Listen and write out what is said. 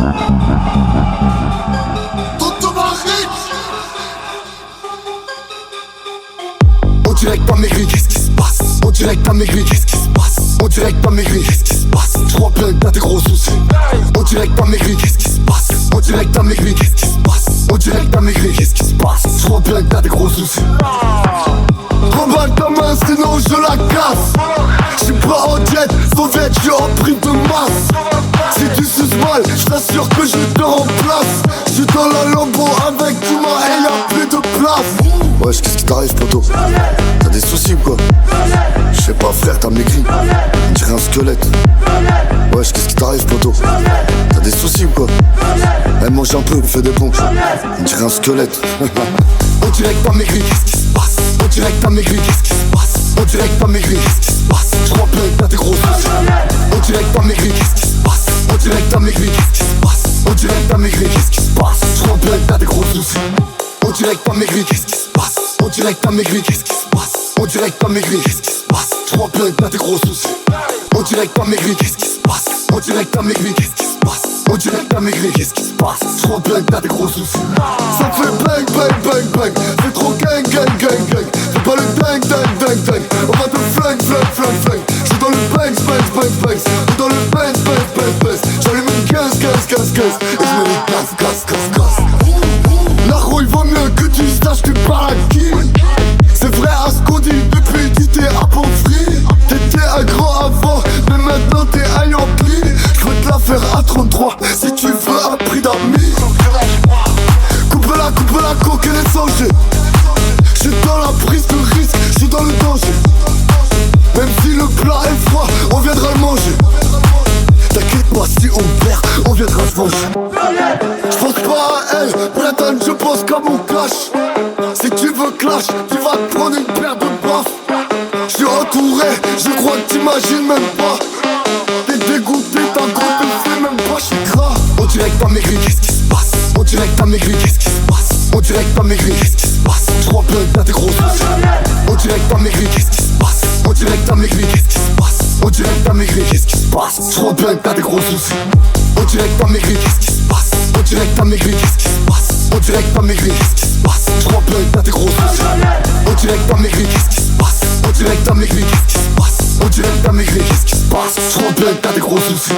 On dirait que t'as maigri, qu'est-ce qui se passe? On dirait que t'as maigri, qu'est-ce qui se passe? On dirait que t'as maigri, qu'est-ce qui se passe? Je crois bien que t'as des gros soucis. On dirait que t'as maigri, qu'est-ce qui se passe? On dirait que t'as maigri, qu'est-ce qui se passe? On dirait que t'as maigri, qu'est-ce qui se passe? Je crois bien que t'as des gros soucis. Remballe ta main sinon je la casse. J'suis pas en diète, sauvette, j'suis en prime de masse. Si tu suces mal, j't'assure que je te remplace. J'suis dans la lambeau avec du mât et y'a plus de place. Wesh, qu'est-ce qui t'arrive, poto? T'as des soucis ou quoi? J'sais pas, frère, t'as maigri. On dirait un squelette. Wesh, qu'est-ce qui t'arrive, poto? T'as des soucis ou quoi? Elle mange un peu, fais des pompes. On dirait un squelette. On dirait que t'as maigri, qu'est-ce qui se passe? On dirait que t'as maigri, qu'est-ce qui se passe? On dirait que t'as maigri, qu'est-ce qui se passe? J'crois bien que t'as des gros soucis. On dirait que t'as maigri, qu'est-ce qui se passe? On dirait que t'as maigri, qu'est-ce qui se passe? On dirait que t'as maigri, qu'est-ce qui se passe? J'crois bien que t'as des gros soucis. On dirait que t'as maigri, qu'est-ce qui se passe? On dirait que t'as maigri, qu'est-ce qui se passe? On dirait que t'as maigri, qu'est-ce qui se passe? J'crois bien que t'as des gros soucis. On dirait que t'as maigri, qu'est-ce qui se passe? On dirait que t'as maigri, qu'est-ce qui se passe? On dirait que t'as maigri, qu'est-ce qui se passe? J'crois bien que t'as des gros soucis. Ça fait bang, bang, bang, bang. C'est trop gang, gang, gang, gang. Fais pas le dang, dang, dang, dang. On va te flingue, flingue, flingue, flingue. J'suis dans le bangs, bangs, bangs, bangs. J'suis dans le bangs, bangs, bangs, bangs. J'allume une 15, 15, 15, 15. Et j'me dis casse, casse, casse, casse. La roue, il vaut mieux que tu saches tu parles à qui. C'est vrai à ce qu'on dit depuis tu t'es appauvri. T'étais un grand avant, mais maintenant t'es un yankee. J'veux te la faire à 33, si tu veux un prix d'amis. Coupe la coque et les sangers. J'suis dans la prise de risque, j'suis dans le danger. Même si le plat est froid, on viendra le manger. T'inquiète pas, si on perd, on viendra se venger. J'pense pas à elle, Bretagne, je pense qu'à mon cash. Si tu veux clash, tu vas te prendre une paire de baffes. J'suis entouré, je crois que t'imagines même pas. T'es dégoûté, ta gros te fait même pas, j'suis gras. On dirait que t'as maigri, qu'est-ce qui se passe? On dirait que t'as maigri, qu'est-ce qui se passe? On dirait que t'as maigri, qu'est-ce qui se passe? J'crois bien que t'as des gros soucis. On dirait que t'as maigri, qu'est-ce qui se passe? On dirait que t'as maigri, qu'est-ce qui se passe? On dirait que t'as maigri, qu'est-ce qui se passe? J'crois bien que t'as des gros soucis. On dirait que t'as maigri, qu'est-ce qui se passe? On dirait que t'as maigri, qu'est-ce qui se passe? On dirait que t'as maigri, qu'est-ce qui se passe? J'crois bien que t'as des gros soucis. On dirait que t'as maigri, qu'est-ce qui se passe? On dirait que t'as maigri, qu'est-ce qui se passe? On dirait que t'as maigri, qu'est-ce qui se passe? J'crois bien que t'as des gros soucis.